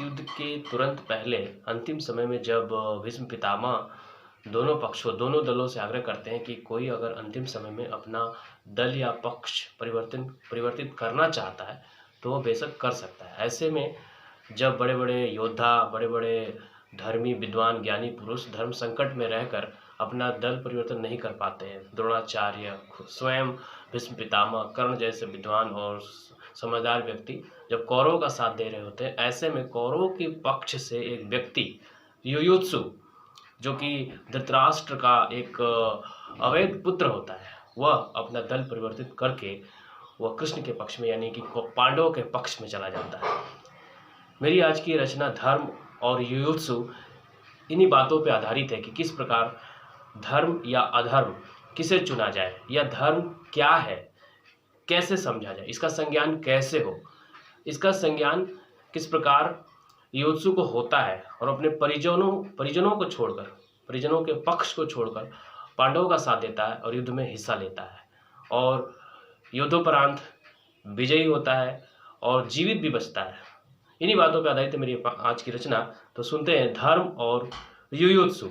युद्ध के तुरंत पहले अंतिम समय में जब भीष्म पितामह दोनों दलों से आग्रह करते हैं कि कोई अगर अंतिम समय में अपना दल या पक्ष परिवर्तित करना चाहता है तो वह बेशक कर सकता है। ऐसे में जब बड़े बड़े योद्धा, बड़े बड़े धर्मी, विद्वान, ज्ञानी पुरुष धर्म संकट में रहकर अपना दल परिवर्तन नहीं कर पाते हैं, द्रोणाचार्य, स्वयं भीष्म पितामह, कर्ण जैसे विद्वान और समझदार व्यक्ति जब कौरवों का साथ दे रहे होते हैं, ऐसे में कौरवों के पक्ष से एक व्यक्ति युयुत्सु, जो कि धृतराष्ट्र का एक अवैध पुत्र होता है, वह अपना दल परिवर्तित करके वह कृष्ण के पक्ष में यानी कि पांडवों के पक्ष में चला जाता है। मेरी आज की रचना धर्म और युयुत्सु इन्हीं बातों पर आधारित है कि किस प्रकार धर्म या अधर्म किसे चुना जाए, या धर्म क्या है, कैसे समझा जाए, इसका संज्ञान कैसे हो, इसका संज्ञान किस प्रकार युयुत्सु को होता है और अपने परिजनों को छोड़कर, परिजनों के पक्ष को छोड़कर पांडवों का साथ देता है और युद्ध में हिस्सा लेता है और युद्धोपरांत विजयी होता है और जीवित भी बचता है। इन्हीं बातों पर आधारित है मेरी आज की रचना। तो सुनते हैं धर्म और युयुत्सु।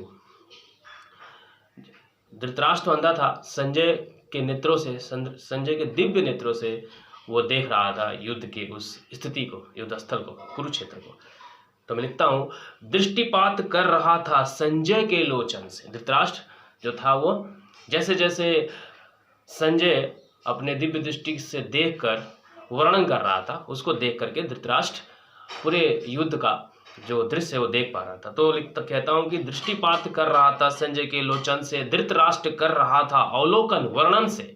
धृतराष्ट्र अंधा था, संजय के नेत्रों से, संजय के दिव्य नेत्रों से वो देख रहा था युद्ध के उस स्थिति को, युद्ध स्थल को, कुरुक्षेत्र को। तो मैं लिखता हूँ, दृष्टिपात कर रहा था संजय के लोचन से। धृतराष्ट्र जो था वो जैसे जैसे संजय अपने दिव्य दृष्टि से देखकर वर्णन कर रहा था, उसको देख करके धृतराष्ट्र पूरे युद्ध का जो दृश्य है वो देख पा रहा था। तो कहता हूँ कि दृष्टिपात कर रहा था संजय के लोचन से, धृतराष्ट्र कर रहा था अवलोकन वर्णन से।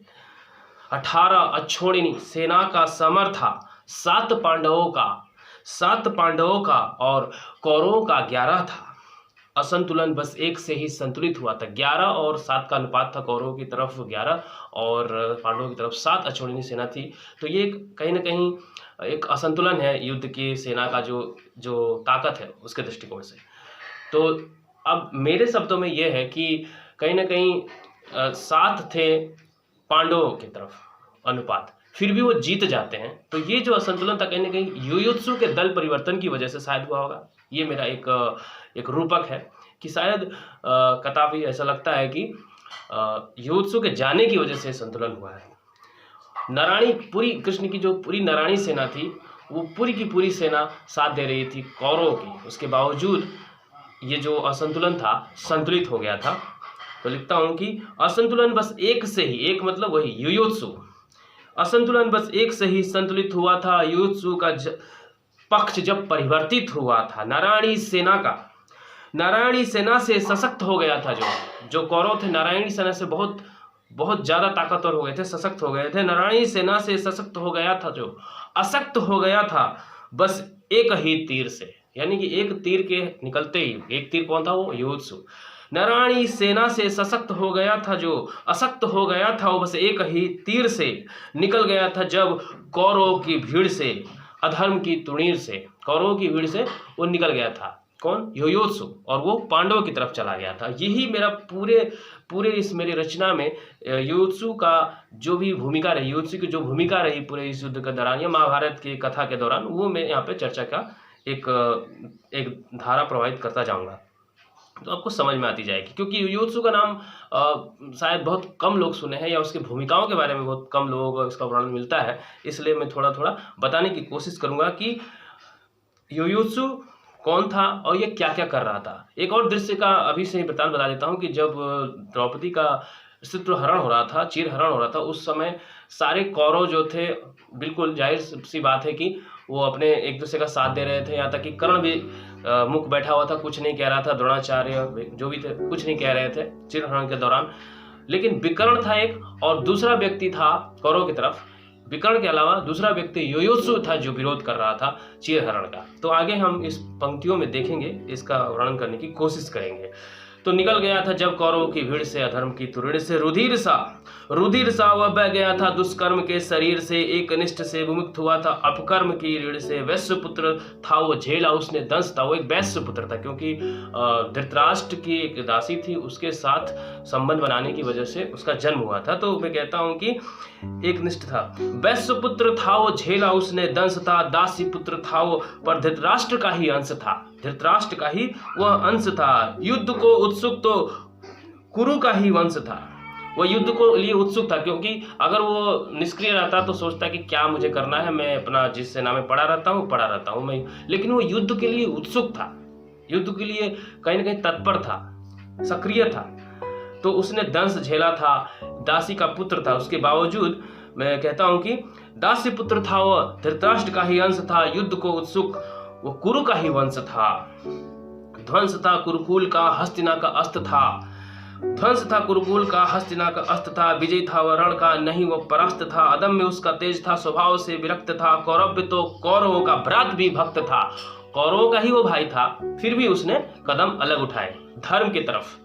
18 अक्षोणिनी सेना का समर था, 7 पांडवों का और कौरवों का 11 था। असंतुलन बस एक से ही संतुलित हुआ था। 11 और 7 का अनुपात था, कौरवों की तरफ 11 और पांडवों की तरफ 7 अक्षोणिनी सेना थी। तो ये कहीं ना कहीं एक असंतुलन है युद्ध की सेना का जो ताकत है उसके दृष्टिकोण से। तो अब मेरे शब्दों में यह है कि कहीं ना कहीं 7 थे पांडवों की तरफ अनुपात, फिर भी वो जीत जाते हैं। तो ये जो असंतुलन था कहीं ना कहीं युयुत्सु के दल परिवर्तन की वजह से शायद हुआ होगा। ये मेरा एक रूपक है कि शायद कदापि ऐसा लगता है कि युयुत्सु के जाने की वजह से संतुलन हुआ है। नारायणी पूरी, कृष्ण की जो पूरी नारायणी सेना थी वो पूरी की पूरी सेना साथ दे रही थी कौरवों की, उसके बावजूद ये जो असंतुलन था संतुलित हो गया था। तो लिखता हूँ कि असंतुलन बस एक से ही, एक मतलब वही युयुत्सु, असंतुलन बस एक से ही संतुलित हुआ था। युयुत्सु का पक्ष जब परिवर्तित हुआ था, नारायणी सेना से सशक्त हो गया था। जो कौरव थे नारायणी सेना से बहुत ज़्यादा ताकतवर हो गए थे, सशक्त हो गए थे। नारायणी सेना से सशक्त हो गया था, जो अशक्त हो गया था बस एक ही तीर से, यानी कि एक तीर के निकलते ही, एक तीर कौन था वो, युयुत्सु। नारायणी सेना से सशक्त हो गया था, जो अशक्त हो गया था वो बस एक ही तीर से निकल गया था, जब कौरवों की भीड़ से, अधर्म की तुड़ीर से, कौरवों की भीड़ से वो निकल गया था। कौन? युयुत्सु, और वो पांडवों की तरफ चला गया था। यही मेरा पूरे इस मेरी रचना में युयुत्सु का जो भी भूमिका रही, युयुत्सु की जो भूमिका रही पूरे इस युद्ध के दौरान या महाभारत की कथा के दौरान, वो मैं यहाँ पे चर्चा का एक धारा प्रवाहित करता जाऊंगा, तो आपको समझ में आती जाएगी। क्योंकि युयुत्सु का नाम शायद बहुत कम लोग सुने हैं, या उसकी भूमिकाओं के बारे में बहुत कम लोगों को इसका वर्णन मिलता है, इसलिए मैं थोड़ा थोड़ा बताने की कोशिश करूंगा कि युयुत्सु कौन था और ये क्या क्या कर रहा था। एक और दृश्य का अभी से ही वृत्तांत बता देता हूँ कि जब द्रौपदी का अस्तित्व हरण हो रहा था, चीर हरण हो रहा था, उस समय सारे कौरव जो थे, बिल्कुल जाहिर सी बात है कि वो अपने एक दूसरे का साथ दे रहे थे। यहाँ तक कि कर्ण भी मुख बैठा हुआ था, कुछ नहीं कह रहा था, द्रोणाचार्य जो भी थे कुछ नहीं कह रहे थे चीर हरण के दौरान। लेकिन विकर्ण था एक, और दूसरा व्यक्ति था कौरव की तरफ, विकर्ण के अलावा दूसरा व्यक्ति युयुत्सु था जो विरोध कर रहा था चीर हरण का। तो आगे हम इस पंक्तियों में देखेंगे, इसका वर्णन करने की कोशिश करेंगे। तो निकल गया था जब कौरवों की भीड़ से अधर्म की तुरीड़ से रुधिर सा वह बह गया था दुष्कर्म के शरीर से, एक अनिष्ट से विमुक्त हुआ था अपकर्म की रीढ़ से। वैश्य पुत्र था वो झेला उसने दंश था, वो एक वैश्य पुत्र था क्योंकि धृतराष्ट्र की एक दासी थी, उसके साथ संबंध बनाने की वजह से उसका जन्म हुआ था। तो मैं कहता हूं कि एक निष्ठ था। वैश्य पुत्र था वो झेला उसने दंश था, दासी पुत्र था वो पर धृतराष्ट्र का ही अंश था, धृतराष्ट्र का ही वह अंश था। युद्ध को उत्सुक तो कुरु का ही वंश था, वो युद्ध को लिए उत्सुक था क्योंकि अगर वो निष्क्रिय रहता तो सोचता कि क्या मुझे करना है, मैं अपना जिस सेना में पड़ा रहता हूँ मैं, लेकिन वो युद्ध के लिए उत्सुक था, युद्ध के लिए कहीं ना कहीं तत्पर था, सक्रिय था। तो उसने दंश झेला था, दासी का पुत्र था, उसके बावजूद मैं कहता हूं कि दासी पुत्र था वो, धृतराष्ट्र का ही अंश था, युद्ध को उत्सुक वो कुरु का ही वंश था। ध्वंस था कुरुकुल का हस्तिना का अस्त्र था, ध्वंस था कुरुकुल का हस्तिना का अस्त्र था। विजयी था वह रण का नहीं वो परास्त था, अदम में उसका तेज था, स्वभाव से विरक्त था। कौरव तो कौरवों का भ्रात भी भक्त था, कौरवों का ही वो भाई था, फिर भी उसने कदम अलग उठाए धर्म की तरफ,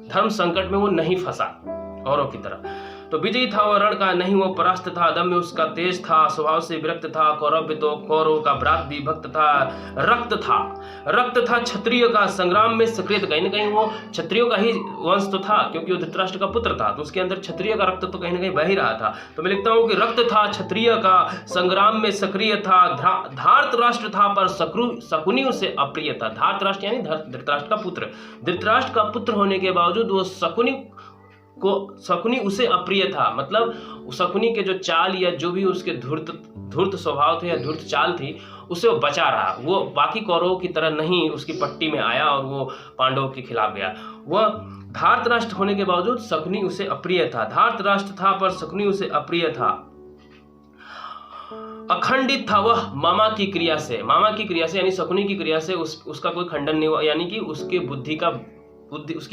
धर्म संकट में वो नहीं फंसा औरों की तरह। तो विजयी था वह रण का नहीं वो परास्त था, दम में उसका तेज था, स्वभाव से विरक्त था। कौरव तो कौरव का भ्रात भी भक्त था। रक्त था क्षत्रिय का संग्राम में सक्रिय, कहीं ना कहीं वो क्षत्रियों का ही वंश तो था क्योंकि वो धृतराष्ट्र का पुत्र था, तो उसके अंदर क्षत्रिय का रक्त तो कहीं ना कहीं बह ही रहा था। तो मैं लिखता हूँ कि रक्त था क्षत्रिय का संग्राम में सक्रिय था, धार्तराष्ट्र था पर शकुनि उसे अप्रिय था। धार्तराष्ट्र यानी धृतराष्ट्र का पुत्र, धृतराष्ट्र का पुत्र होने के बावजूद वो शकुनि उसे अप्रिय था, मतलब शकुनि के जो चाल या जो भी उसके धूर्त स्वभाव थे या धूर्त चाल थी उसे वो बचा रहा, वो बाकी कौरवों की तरह नहीं उसकी पट्टी में आया और वो पांडवों के खिलाफ गया। वह धार्तराष्ट्र होने के बावजूद शकुनि उसे अप्रिय था, धार्तराष्ट्र था पर शकुनि उसे अप्रिय था। अखंडित था वह मामा की क्रिया से यानी शकुनि की क्रिया से उसका कोई खंडन नहीं हुआ, यानी कि उसकी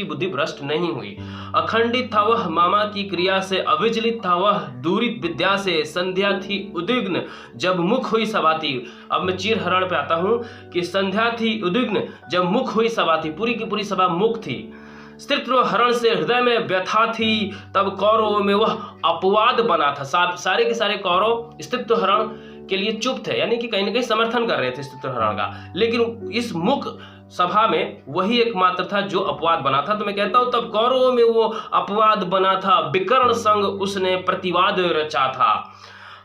बुद्धि भ्रष्ट नहीं हुई। अखंडित था वह मामा की क्रिया से, अविचलित था वह दूरित विद्या से। संध्या थी उद्विग्न जब मुख हुई सभाती। अब मैं चीर हरण पे आता हूं कि संध्या थी उद्विग्न जब मुख हुई सभाती, पूरी की पूरी सभा मुख थी। स्त्रीत्व हरण से हृदय में व्यथा थी, तब कौरवों में वह अपवाद बना था। सारे के सारे कौरव स्त्रीत्व हरण के लिए चुप थे, यानी कि कहीं ना कहीं समर्थन कर रहे थे स्त्रीत्व हरण का, लेकिन इस मुख सभा में वही एकमात्र था जो अपवाद बना था। तो मैं कहता हूं तब कौरवों में वो अपवाद बना था, विकर्ण संग उसने प्रतिवाद रचा था।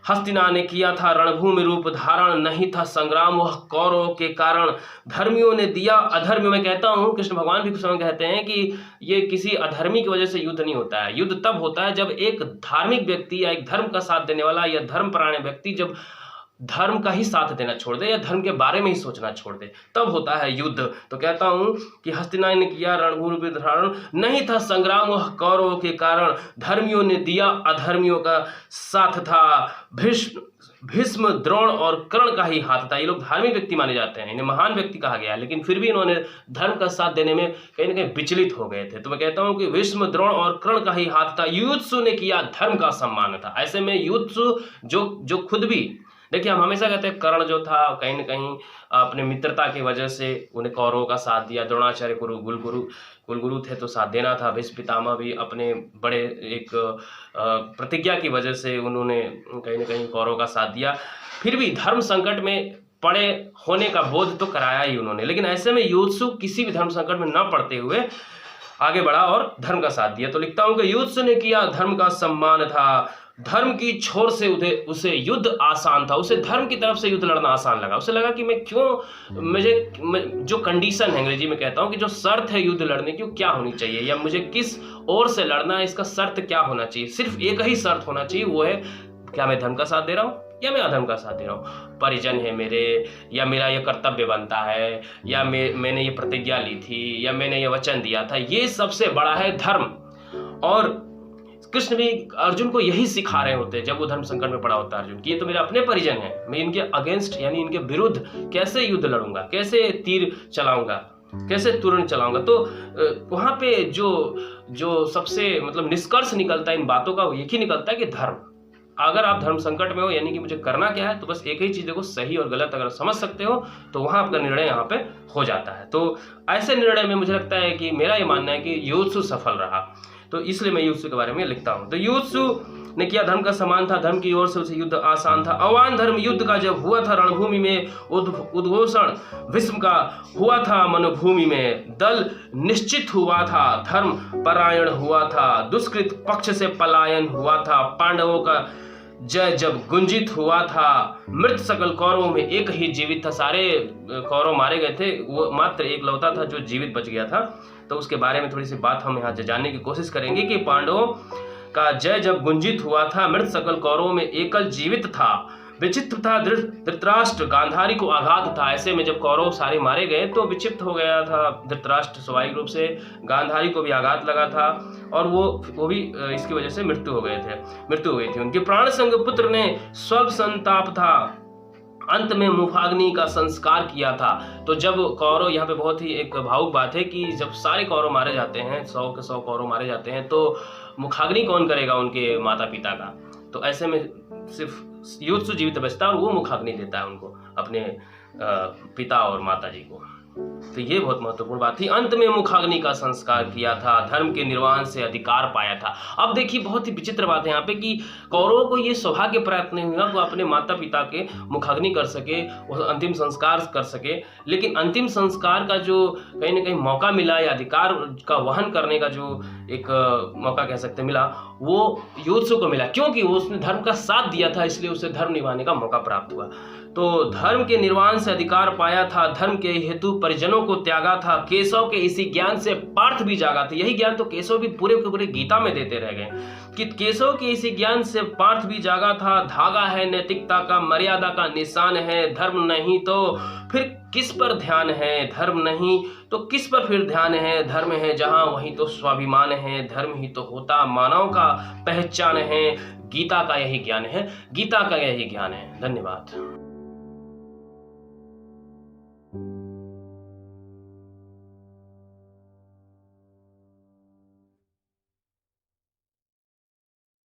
हस्तिना ने किया था रणभूमि रूप धारण, नहीं था संग्राम वह कौरवों के कारण। धर्मियों ने दिया अधर्मी, मैं कहता हूं कृष्ण भगवान भी कुछ समय कहते हैं कि ये किसी अधर्मी की वजह से युद्ध नहीं होता है, युद्ध तब होता है जब एक धार्मिक व्यक्ति या एक धर्म का साथ देने वाला या धर्मपरायण व्यक्ति जब धर्म का ही साथ देना छोड़ दे या धर्म के बारे में ही सोचना छोड़ दे, तब होता है युद्ध। तो कहता हूं कि हस्तिना ने किया रणभूमि धारण, नहीं था संग्राम वह कौरवों के कारण। धर्मियों ने दिया अधर्मियों का साथ था, भीष्म द्रोण और कर्ण का ही हाथ था। ये लोग धार्मिक व्यक्ति माने जाते हैं, इन्हें महान व्यक्ति कहा गया है, लेकिन फिर भी इन्होंने धर्म का साथ देने में कहीं ना कहीं विचलित हो गए थे। तो मैं कहता हूं कि भीष्म द्रोण और कर्ण का ही हाथ था। युयुत्सु ने किया धर्म का सम्मान था। ऐसे में युयुत्सु जो खुद भी, देखिए हम हमेशा कहते हैं कर्ण जो था कहीं ना कहीं अपने मित्रता की वजह से उन्हें कौरवों का साथ दिया। द्रोणाचार्य कुलगुरु थे तो साथ देना था। भीष्म पितामह भी अपने बड़े एक प्रतिज्ञा की वजह से उन्होंने कहीं ना कहीं कौरवों का साथ दिया। फिर भी धर्म संकट में पड़े होने का बोध तो कराया ही उन्होंने, लेकिन ऐसे में युयुत्सु किसी भी धर्म संकट में न पड़ते हुए आगे बढ़ा और धर्म का साथ दिया। तो लिखता हूं कि युयुत्सु ने किया धर्म का सम्मान था। धर्म की छोर से उसे युद्ध आसान था, उसे धर्म की तरफ से युद्ध लड़ना आसान लगा। उसे लगा कि जो कंडीशन है, अंग्रेजी में कहता हूं कि जो शर्त है युद्ध लड़ने की, क्या होनी चाहिए या मुझे किस ओर से लड़ना है, इसका शर्त क्या होना चाहिए। सिर्फ एक ही शर्त होना चाहिए, वो है क्या मैं धर्म का साथ दे रहा हूं या मैं अधर्म का साथ दे रहा हूं। परिजन है मेरे, या मेरा ये कर्तव्य बनता है, या मैंने ये प्रतिज्ञा ली थी, या मैंने ये वचन दिया था, ये सबसे बड़ा है धर्म। और कृष्ण भी अर्जुन को यही सिखा रहे होते हैं जब वो धर्म संकट में पड़ा होता है अर्जुन कि ये तो मेरे अपने परिजन हैं, मैं इनके अगेंस्ट यानी इनके विरुद्ध कैसे युद्ध लड़ूंगा, कैसे तीर चलाऊंगा, कैसे तुरंत चलाऊंगा। तो वहां पे जो सबसे मतलब निष्कर्ष निकलता है इन बातों का, वो एक ही निकलता है कि अगर आप धर्म संकट में हो, यानी कि मुझे करना क्या है, तो बस एक ही चीज़ देखो, सही और गलत अगर समझ सकते हो तो वहाँ आपका निर्णय यहाँ पे हो जाता है। तो ऐसे निर्णय में मुझे लगता है कि मेरा ये मानना है कि युत्सु सफल रहा, तो इसलिए मैं युत्सु के बारे में लिखता हूँ। तो युत्सु ने किया धर्म का सम्मान था, धर्म की ओर से उसे युद्ध आसान था। अवान धर्म युद्ध का जब हुआ था रणभूमि में, उद्घोषण भीष्म का हुआ था मनोभूमि में, दल निश्चित हुआ था, धर्म परायण हुआ था, दुष्कृत पक्ष से पलायन हुआ था, पांडवों का जय जब गुंजित हुआ था, मृत सकल कौरवों में एक ही जीवित था। सारे कौरव मारे गए थे, वो मात्र एक लौता था जो जीवित बच गया था। तो उसके बारे में थोड़ी सी बात हम यहाँ जानने की कोशिश करेंगे कि पांडवों का जय जब गुंजित हुआ था, मृत सकल कौरवों में एकल जीवित था, विचित्र था धृतराष्ट्र, गांधारी को आघात था। ऐसे में जब कौरव सारे मारे गए तो विक्षिप्त हो गया था धृतराष्ट्र, स्वाभाविक रूप से गांधारी को भी आघात लगा था और वो भी इसकी वजह से मृत्यु हो गई थी। उनके प्राण संग पुत्र ने स्व संताप था, अंत में मुखाग्नि का संस्कार किया था। तो जब कौरव, यहाँ पे बहुत ही एक भावुक बात है कि जब सारे कौरव मारे जाते हैं, 100 के 100 कौरव मारे जाते हैं, तो मुखाग्नि कौन करेगा उनके माता पिता का। तो ऐसे में सिर्फ युत्सु जीवित बचता है और वो मुखाग्नि देता है उनको, अपने पिता और माता जी को। तो ये बहुत महत्वपूर्ण बात थी। अंत में मुखाग्नि का संस्कार किया था, धर्म के निर्वाण से अधिकार पाया था। अब देखिए बहुत ही विचित्र बात है यहाँ पे कि कौरवों को ये सौभाग्य प्राप्त नहीं हुआ वो अपने माता पिता के मुखाग्नि कर सके, वो अंतिम संस्कार कर सके, लेकिन अंतिम संस्कार का जो कहीं ना कहीं मौका मिला या अधिकार का वहन करने का जो एक मौका कह सकते मिला, वो युत्सु को मिला, क्योंकि वो उसने धर्म का साथ दिया था, इसलिए उसे धर्म निभाने का मौका प्राप्त हुआ। तो धर्म के निर्वाण से अधिकार पाया था, धर्म के हेतु परिजनों को त्यागा था, केशव के इसी ज्ञान से पार्थ भी जागा था। यही ज्ञान तो केशव भी पूरे के पूरे गीता में देते रह गए कि केशव के इसी ज्ञान से पार्थ भी जागा था। धागा है नैतिकता का, मर्यादा का निशान है, धर्म नहीं तो फिर किस पर ध्यान है, धर्म नहीं तो किस पर फिर ध्यान है, धर्म है जहां वहीं तो स्वाभिमान है, धर्म ही तो होता मानव का पहचान है, गीता का यही ज्ञान है, गीता का यही ज्ञान है। धन्यवाद।